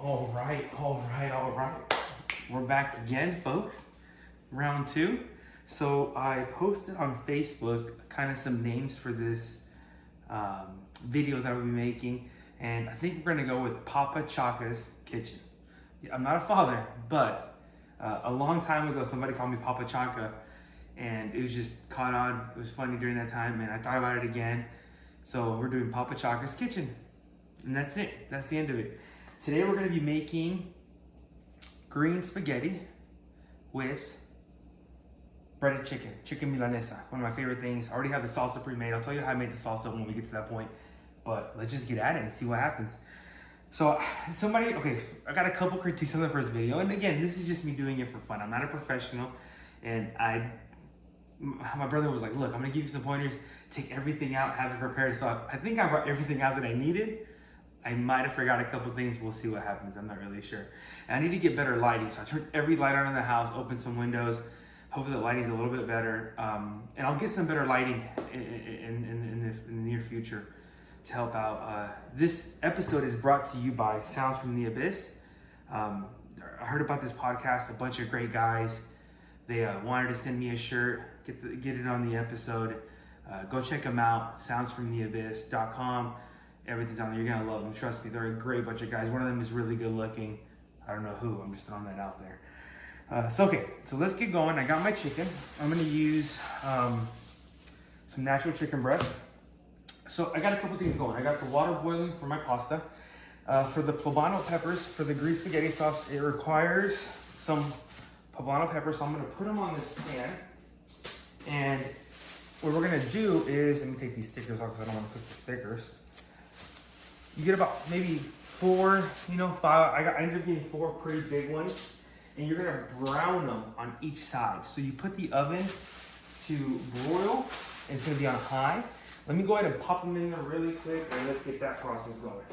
All right. We're back again, folks. Round two. So I posted on Facebook kind of some names for this videos I will be making, and I think we're gonna go with Papa Chaka's Kitchen. I'm not a father, but a long time ago somebody called me Papa Chaka, and it was just caught on. It was funny during that time, and I thought about it again. So we're doing Papa Chaka's Kitchen, and that's it. That's the end of it. Today we're going to be making green spaghetti with breaded chicken Milanesa. One of my favorite things. I already have the salsa pre-made. I'll tell you how I made the salsa when we get to that point. But let's just get at it and see what happens. So I got a couple critiques on the first video. And again, this is just me doing it for fun. I'm not a professional. And my brother was like, look, I'm going to give you some pointers. Take everything out, have it prepared. So I think I brought everything out that I needed. I might have forgot a couple things. We'll see what happens. I'm not really sure. And I need to get better lighting. So I turned every light on in the house, opened some windows. Hopefully the lighting's a little bit better. And I'll get some better lighting in the near future to help out. This episode is brought to you by Sounds from the Abyss. I heard about this podcast, a bunch of great guys. They wanted to send me a shirt, get it on the episode. Go check them out, soundsfromtheabyss.com. Everything's on there. You're gonna love them. Trust me, they're a great bunch of guys. One of them is really good looking. I don't know who. I'm just throwing that out there. So let's get going. I got my chicken. I'm gonna use some natural chicken breast. So I got a couple things going. I got the water boiling for my pasta. For the Poblano peppers, for the green spaghetti sauce, it requires some Poblano peppers. So I'm gonna put them on this pan. And what we're gonna do is, let me take these stickers off because I don't wanna cook the stickers. You get about maybe 4, 5. I ended up getting 4 pretty big ones, and you're gonna brown them on each side. So you put the oven to broil, and it's gonna be on high. Let me go ahead and pop them in there really quick, and let's get that process going.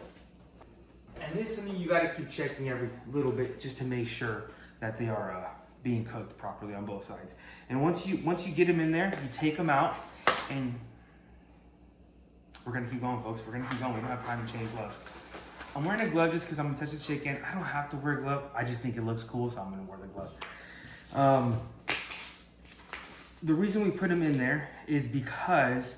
And this is something you gotta keep checking every little bit just to make sure that they are being cooked properly on both sides. And once you get them in there, you take them out, and we're gonna keep going, folks. We're gonna keep going. We don't have time to change gloves. I'm wearing a glove just because I'm gonna touch the chicken. I don't have to wear a glove. I just think it looks cool, so I'm gonna wear the glove. The reason we put them in there is because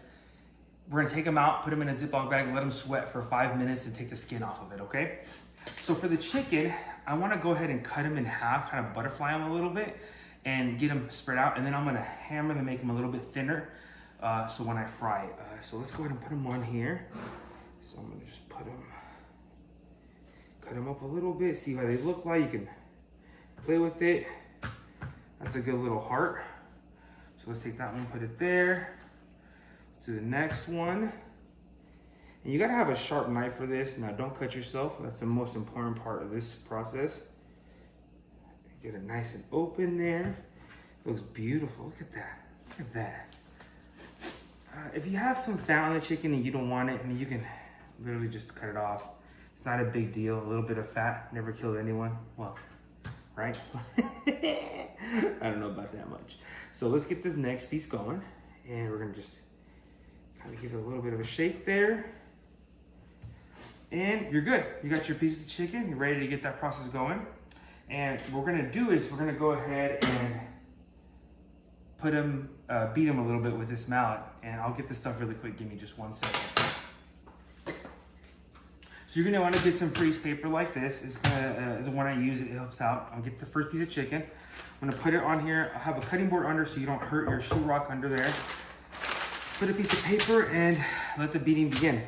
we're gonna take them out, put them in a Ziploc bag, let them sweat for 5 minutes and take the skin off of it, okay? So for the chicken, I wanna go ahead and cut them in half, kind of butterfly them a little bit and get them spread out. And then I'm gonna hammer them, make them a little bit thinner. So when I fry it, so let's go ahead and put them on here. So I'm gonna just cut them up a little bit, see how they look like. You can play with it. That's a good little heart. So let's take that one, put it there. Let's do the next one. And you gotta have a sharp knife for this. Now don't cut yourself. That's the most important part of this process. Get it nice and open there. Looks beautiful, look at that, look at that. If you have some fat on the chicken and you don't want it, I mean, you can literally just cut it off. It's not a big deal. A little bit of fat never killed anyone. Well, right? I don't know about that much. So let's get this next piece going. And we're gonna just kind of give it a little bit of a shake there. And you're good. You got your piece of chicken. You're ready to get that process going. And what we're gonna do is we're gonna go ahead and put them, beat them a little bit with this mallet, and I'll get this stuff really quick. Give me just 1 second. So you're gonna want to get some freeze paper like this. Is the one I use. It helps out. I'll get the first piece of chicken. I'm gonna put it on here. I'll have a cutting board under so you don't hurt your shoe rock under there. Put a piece of paper and let the beating begin.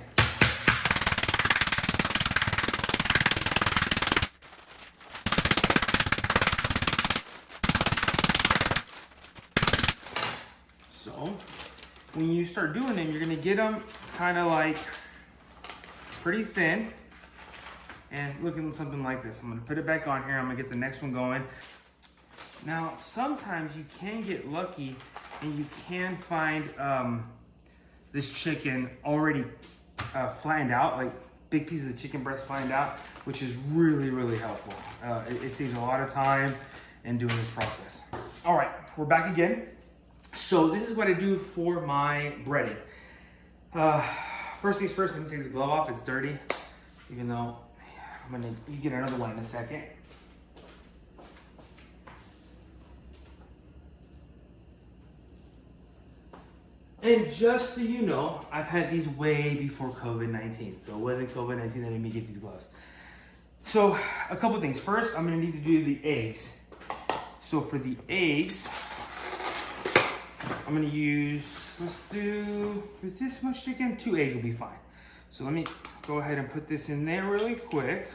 So when you start doing them, you're gonna get them kind of like pretty thin and looking something like this. I'm gonna put it back on here. I'm gonna get the next one going. Now, sometimes you can get lucky and you can find this chicken already flattened out, like big pieces of chicken breast flattened out, which is really, really helpful. It saves a lot of time in doing this process. All right, we're back again. So this is what I do for my breading. First things first, let me take this glove off. It's dirty, even though You get another one in a second. And just so you know, I've had these way before COVID-19. So it wasn't COVID-19 that made me get these gloves. So a couple things. First, I'm gonna need to do the eggs. So for the eggs, I'm gonna use, let's do, for this much chicken, 2 eggs will be fine. So let me go ahead and put this in there really quick.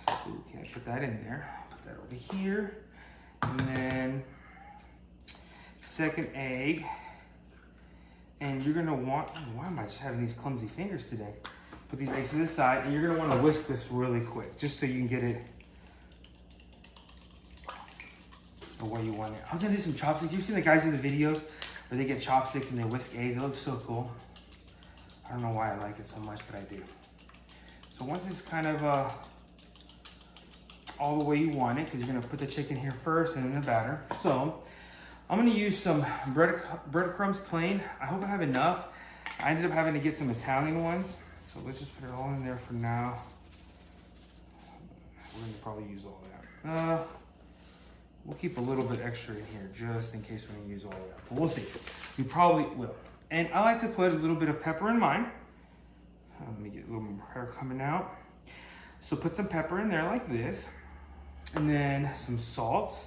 Ooh, can I put that in there? Put that over here. And then second egg. And you're gonna want, why am I just having these clumsy fingers today? Put these eggs to the side, and you're gonna wanna whisk this really quick, just so you can get it the way you want it. I was gonna do some chopsticks. You've seen the guys in the videos where they get chopsticks and they whisk eggs. It looks so cool. I don't know why I like it so much, but I do. So once it's kind of all the way you want it, because you're gonna put the chicken here first and then the batter. So I'm gonna use some breadcrumbs plain. I hope I have enough. I ended up having to get some Italian ones. So let's just put it all in there for now. We're gonna probably use all that. We'll keep a little bit extra in here just in case we're gonna use all that. But we'll see. We probably will. And I like to put a little bit of pepper in mine. Let me get a little more hair coming out. So put some pepper in there like this. And then some salt.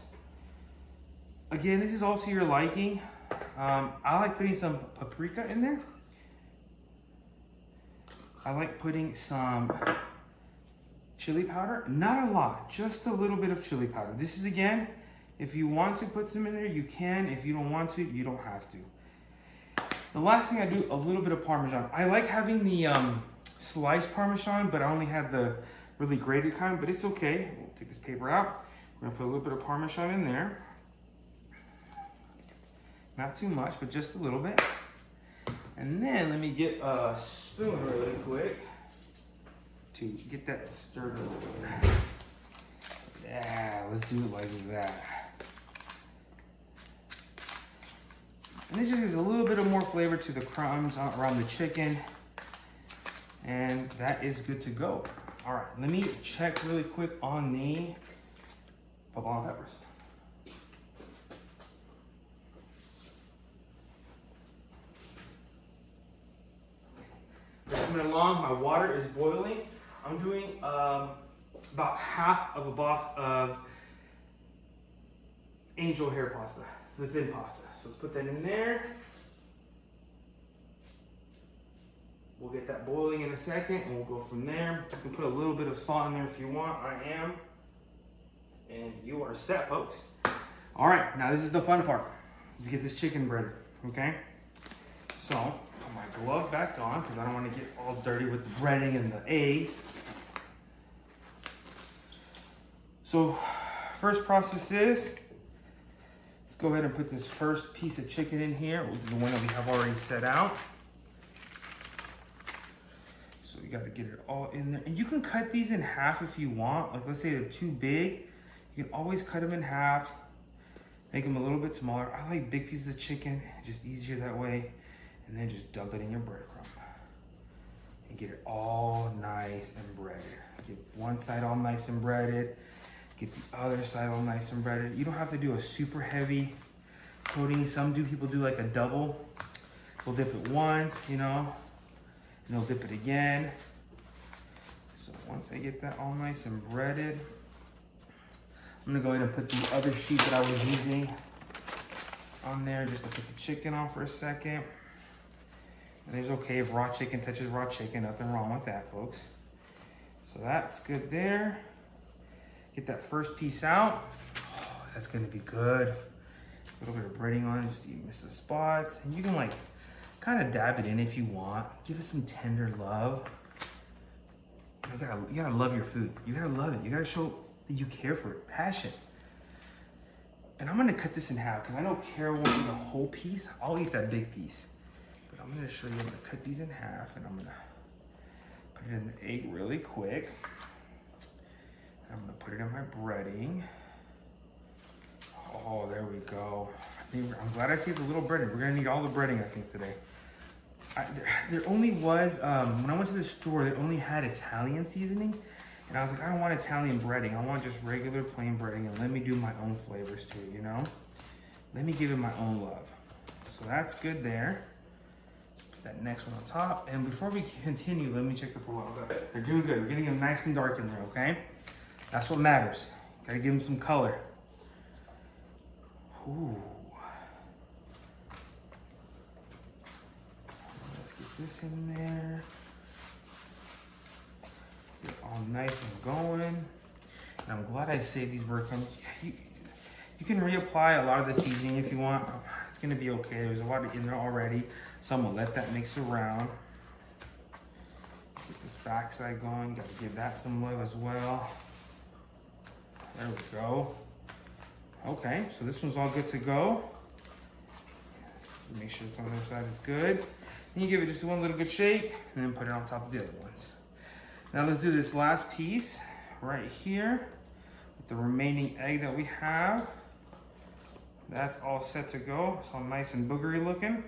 Again, this is all to your liking. I like putting some paprika in there. I like putting some chili powder. Not a lot, just a little bit of chili powder. This is, again, if you want to put some in there, you can. If you don't want to, you don't have to. The last thing I do, a little bit of Parmesan. I like having the sliced Parmesan, but I only have the really grated kind, but it's okay. We'll take this paper out. We're gonna put a little bit of Parmesan in there. Not too much, but just a little bit. And then let me get a spoon really quick to get that stirred a little bit. Yeah, let's do it like that. And it just gives a little bit of more flavor to the crumbs around the chicken. And that is good to go. All right, let me check really quick on the poblano peppers. Coming along, my water is boiling. I'm doing about half of a box of angel hair pasta, the thin pasta. So let's put that in there. We'll get that boiling in a second and we'll go from there. You can put a little bit of salt in there if you want. I am. And you are set, folks. All right, now this is the fun part. Let's get this chicken breaded, okay? So, put my glove back on because I don't want to get all dirty with the breading and the eggs. So, first process is, let's go ahead and put this first piece of chicken in here, which is the one that we have already set out. So you got to get it all in there. And you can cut these in half if you want. Like, let's say they're too big. You can always cut them in half, make them a little bit smaller. I like big pieces of chicken, just easier that way. And then just dump it in your breadcrumb. And get it all nice and breaded. Get one side all nice and breaded. Get the other side all nice and breaded. You don't have to do a super heavy coating. Some people do like a double. They'll dip it once, you know, and they'll dip it again. So once I get that all nice and breaded, I'm gonna go ahead and put the other sheet that I was using on there just to put the chicken on for a second. And it's okay if raw chicken touches raw chicken, nothing wrong with that, folks. So that's good there. Get that first piece out. Oh, that's gonna be good. A little bit of breading on it just so you miss the spots. And you can like kind of dab it in if you want. Give it some tender love. You gotta love your food. You gotta love it. You gotta show that you care for it, passion. And I'm gonna cut this in half because I know Carol won't eat a whole piece. I'll eat that big piece. But I'm gonna show you, I'm gonna cut these in half and I'm gonna put it in the egg really quick. I'm gonna put it in my breading. Oh, there we go. I'm glad I saved a little breading. We're gonna need all the breading, I think, today. There only was, when I went to the store, they only had Italian seasoning. And I was like, I don't want Italian breading. I want just regular plain breading, and let me do my own flavors too, you know? Let me give it my own love. So that's good there. Put that next one on top. And before we continue, let me check the poblano. They're doing good. We're getting them nice and dark in there, okay? That's what matters. Gotta give them some color. Ooh. Let's get this in there. Get all nice and going. And I'm glad I saved these breadcrumbs. You can reapply a lot of the seasoning if you want. It's gonna be okay. There's a lot in there already. So I'm gonna let that mix around. Let's get this backside going. Gotta give that some love as well. There we go. Okay, so this one's all good to go. Make sure it's on the other side is good. Then you give it just one little good shake and then put it on top of the other ones. Now let's do this last piece right here with the remaining egg that we have. That's all set to go. It's all nice and boogery looking.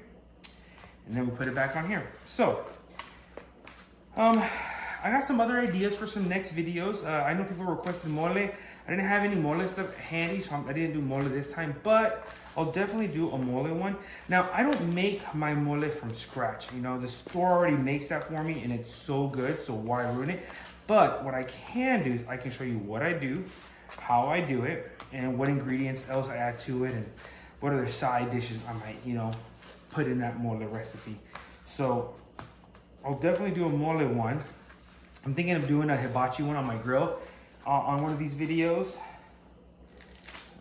And then we put it back on here. So, I got some other ideas for some next videos. I know people requested mole. I didn't have any mole stuff handy, so I didn't do mole this time, but I'll definitely do a mole one. Now, I don't make my mole from scratch. You know, the store already makes that for me, and it's so good, so why ruin it? But what I can do is I can show you what I do, how I do it, and what ingredients else I add to it, and what other side dishes I might, you know, put in that mole recipe. So I'll definitely do a mole one. I'm thinking of doing a hibachi one on my grill on one of these videos.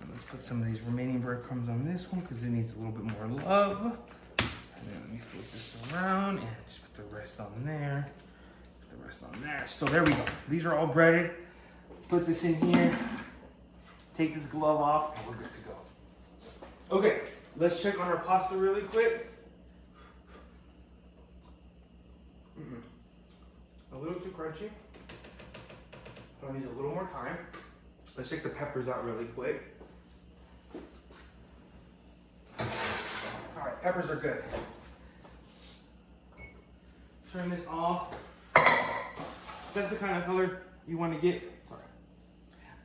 And let's put some of these remaining breadcrumbs on this one because it needs a little bit more love. And then let me flip this around and just put the rest on there. Put the rest on there. So there we go. These are all breaded. Put this in here. Take this glove off and we're good to go. Okay, let's check on our pasta really quick. A little too crunchy. So it needs a little more time. Let's check the peppers out really quick. All right, peppers are good. Turn this off. That's the kind of color you want to get. Sorry.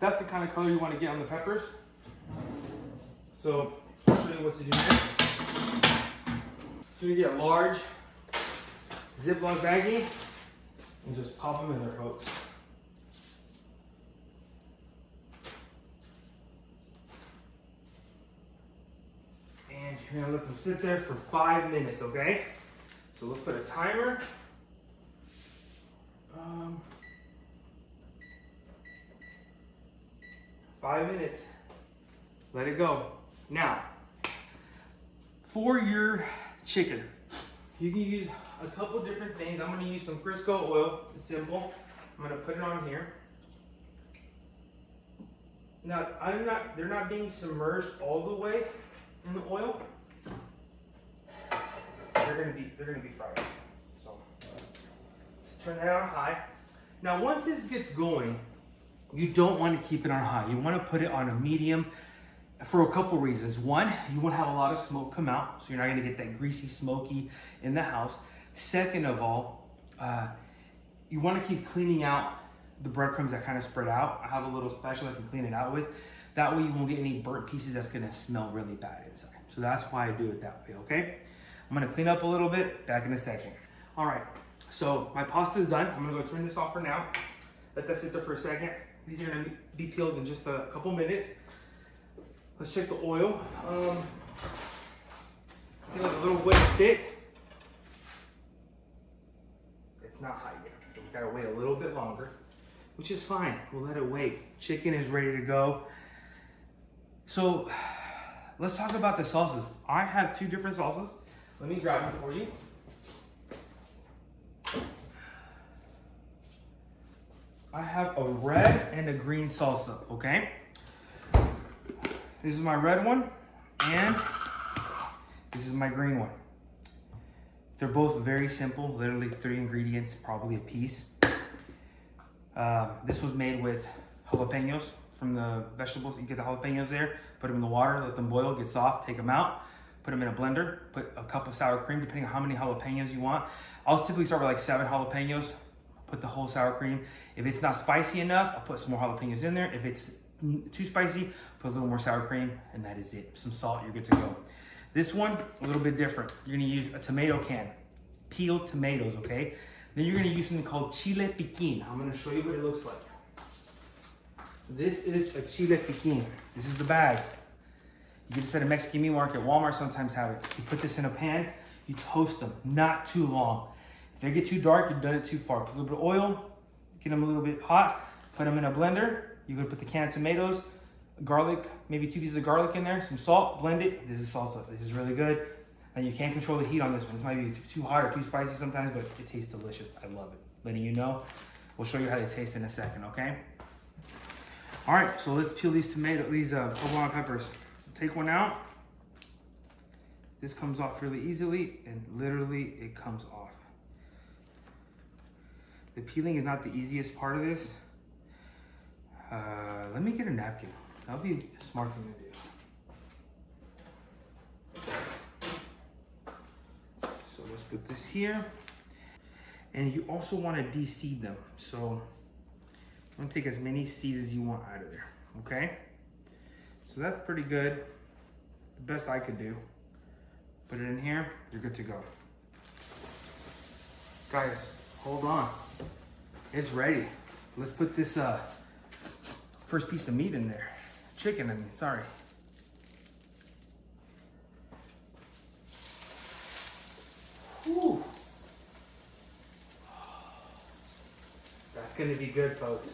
That's the kind of color you want to get on the peppers. So I'll show you what to do next. So you get a large Ziploc baggie. And just pop them in there, folks. And you're gonna let them sit there for 5 minutes, okay? So let's put a timer. 5 minutes. Let it go. Now, for your chicken, you can use a couple different things. I'm gonna use some Crisco oil. It's simple. I'm gonna put it on here. Now, they're not being submerged all the way in the oil. They're gonna be fried. So, let's turn that on high. Now, once this gets going, you don't want to keep it on high. You want to put it on a medium for a couple reasons. One, you want to have a lot of smoke come out, so you're not going to get that greasy, smoky in the house. Second of all, you want to keep cleaning out the breadcrumbs that kind of spread out. I have a little spatula I can clean it out with. That way you won't get any burnt pieces that's going to smell really bad inside. So that's why I do it that way, okay? I'm going to clean up a little bit, back in a second. All right, so my pasta is done. I'm going to go turn this off for now. Let that sit there for a second. These are going to be peeled in just a couple minutes. Let's check the oil. Get like a little wet stick. It's not hot yet, so we gotta wait a little bit longer, which is fine. We'll let it wait. Chicken is ready to go. So let's talk about the sauces. I have 2 different sauces. Let me grab them for you. I have a red and a green salsa, okay? This is my red one, and this is my green one. They're both very simple, literally 3 ingredients, probably a piece. This was made with jalapenos from the vegetables. You get the jalapenos there, put them in the water, let them boil, get soft, take them out, put them in a blender, put a cup of sour cream, depending on how many jalapenos you want. I'll typically start with like 7 jalapenos, put the whole sour cream. If it's not spicy enough, I'll put some more jalapenos in there. If it's too spicy, put a little more sour cream, and that is it. Some salt, you're good to go. This one, a little bit different. You're gonna use a tomato can, peeled tomatoes, okay? Then you're gonna use something called chile piquin. I'm gonna show you what it looks like. This is a chile piquin. This is the bag. You get this at a Mexican meat market. Walmart sometimes have it. You put this in a pan, you toast them, not too long. If they get too dark, you've done it too far. Put a little bit of oil, get them a little bit hot, put them in a blender. You're gonna put the canned tomatoes, garlic, maybe 2 pieces of garlic in there, some salt, blend it. This is salsa. This is really good. And you can't control the heat on this one. This might be too hot or too spicy sometimes, but it tastes delicious. I love it. Letting you know. We'll show you how they taste in a second, okay? All right, so let's peel these poblano peppers. So take one out. This comes off really easily, and literally it comes off. The peeling is not the easiest part of this. Let me get a napkin. That'll be a smart thing to do. So let's put this here. And you also want to de-seed them. So I'm gonna take as many seeds as you want out of there, okay? So that's pretty good. The best I could do. Put it in here, you're good to go. Guys, hold on. It's ready. Let's put this first piece of meat in there. Chicken, I mean, sorry. Whew. That's gonna be good, folks.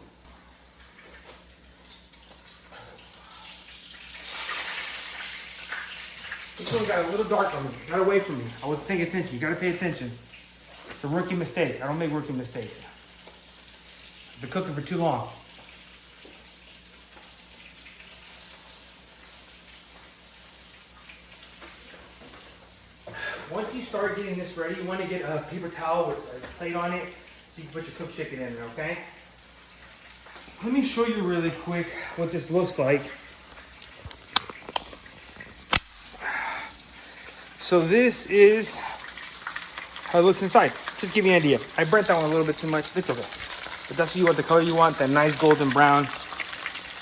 This one got a little dark on me. Got away from me. I wasn't paying attention. You gotta pay attention. It's a rookie mistake. I don't make rookie mistakes. I've been cooking for too long. Once you start getting this ready, you want to get a paper towel with a plate on it so you can put your cooked chicken in there, okay? Let me show you really quick what this looks like. So this is how it looks inside. Just give you an idea. I burnt that one a little bit too much. It's okay. But that's what you want, the color you want, that nice golden brown.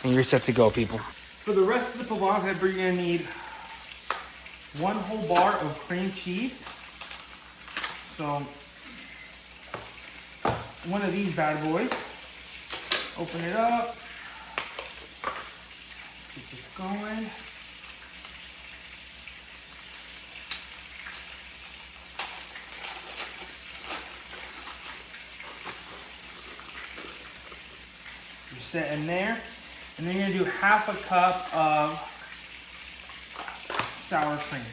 And you're set to go, people. For the rest of the poblano pepper, you're gonna need 1 whole bar of cream cheese. So, one of these bad boys. Open it up. Let's get this going. You're set in there. And then you're gonna do 1/2 cup of sour cream.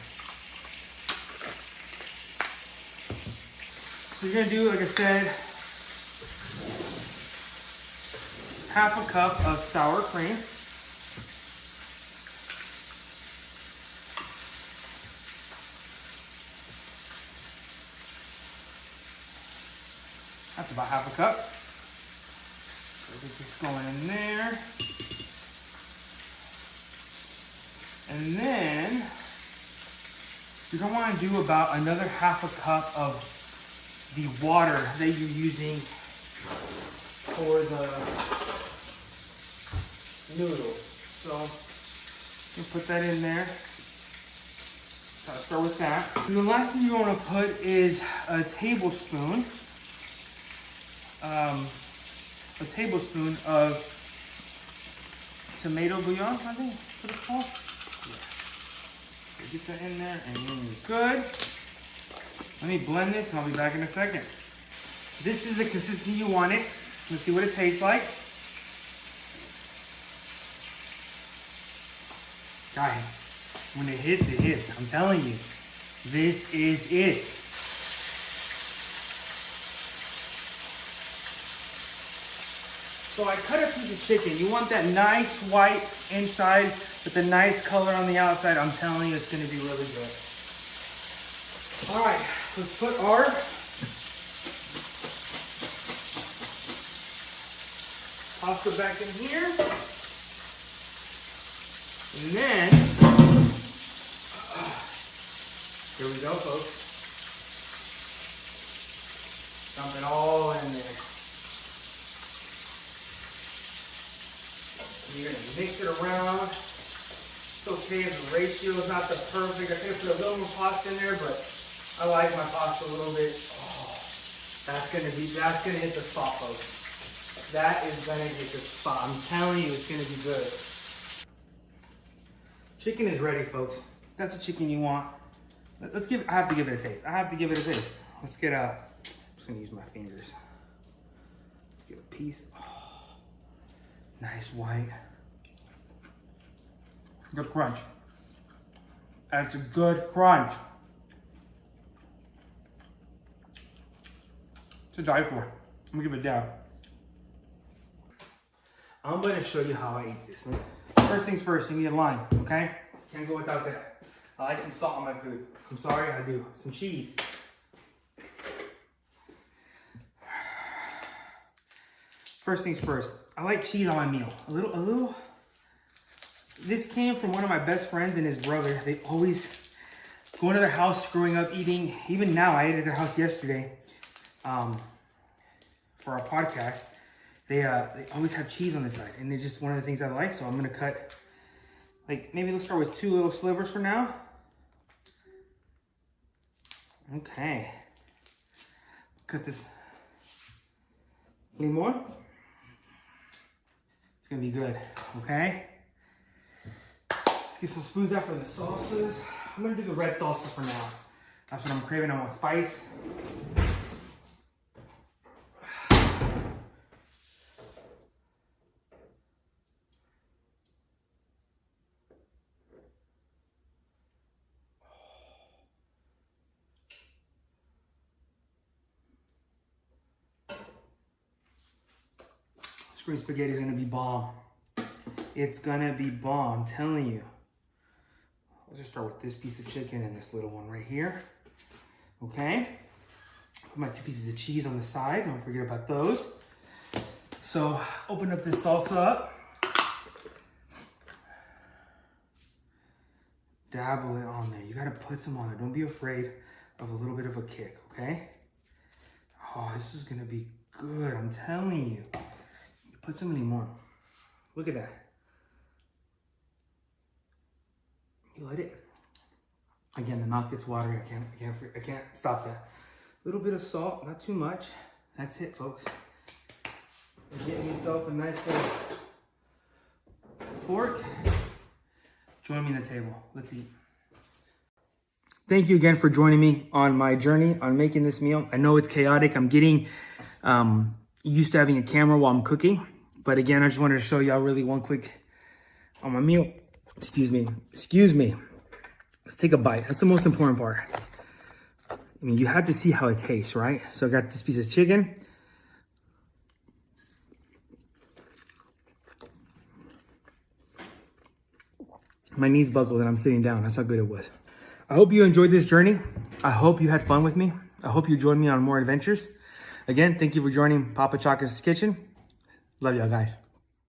So you're gonna do, like I said, 1/2 cup of sour cream. That's about 1/2 cup. So get this going in there. And then you're gonna want to do about another 1/2 cup of the water that you're using for the noodles. So you put that in there. So I'll start with that. And the last thing you want to put is a tablespoon of tomato bouillon, I think that's what it's called. Yeah. So get that in there and then you're good. Let me blend this and I'll be back in a second. This is the consistency you want it. Let's see what it tastes like. Guys, when it hits, it hits. I'm telling you, this is it. So I cut a piece of chicken. You want that nice white inside with the nice color on the outside. I'm telling you, it's gonna be really good. All right, let's put our pasta back in here. And then, here we go, folks. Dump it all in there. You're gonna mix it around. It's okay if the ratio is not the perfect. I could have put a little more pasta in there, but I like my pasta a little bit. Oh, that's gonna hit the spot, folks. That is gonna hit the spot. I'm telling you, it's gonna be good. Chicken is ready, folks. That's the chicken you want. I have to give it a taste. Let's get I'm just gonna use my fingers. Let's get a piece. Oh, nice white. Good crunch. That's a good crunch. To die for. I'm gonna give it down. I'm gonna show you how I eat this. First things first, you need a lime, okay? Can't go without that. I like some salt on my food. I'm sorry, I do. Some cheese. First things first, I like cheese on my meal. A little. This came from one of my best friends and his brother. They always go into their house growing up eating. Even now, I ate at their house yesterday for our podcast. They always have cheese on the side, and it's just one of the things I like. So I'm gonna cut, like, maybe let's start with 2 little slivers for now. Okay. Cut this any more. It's gonna be good, okay? Let's get some spoons out for the salsas. I'm gonna do the red salsa for now. That's what I'm craving. I want spice. Green spaghetti is gonna be bomb. It's gonna be bomb, I'm telling you. Let's just start with this piece of chicken and this little one right here. Okay. Put my 2 pieces of cheese on the side. Don't forget about those. So open up this salsa up. Dabble it on there. You gotta put some on there. Don't be afraid of a little bit of a kick, okay? Oh, this is gonna be good, I'm telling you. Put so many more. Look at that. You let it. Again, the mouth gets watery. I can't stop that. A little bit of salt, not too much. That's it, folks. You're getting yourself a nice little fork. Join me at the table. Let's eat. Thank you again for joining me on my journey on making this meal. I know it's chaotic. I'm getting used to having a camera while I'm cooking, but again, I just wanted to show y'all really one quick on my meal. Excuse me. Let's take a bite. That's the most important part. I mean, you have to see how it tastes, right? So I got this piece of chicken. My knees buckled and I'm sitting down. That's how good it was. I hope you enjoyed this journey. I hope you had fun with me. I hope you join me on more adventures. Again, thank you for joining Papa Chaka's Kitchen. Love y'all, guys.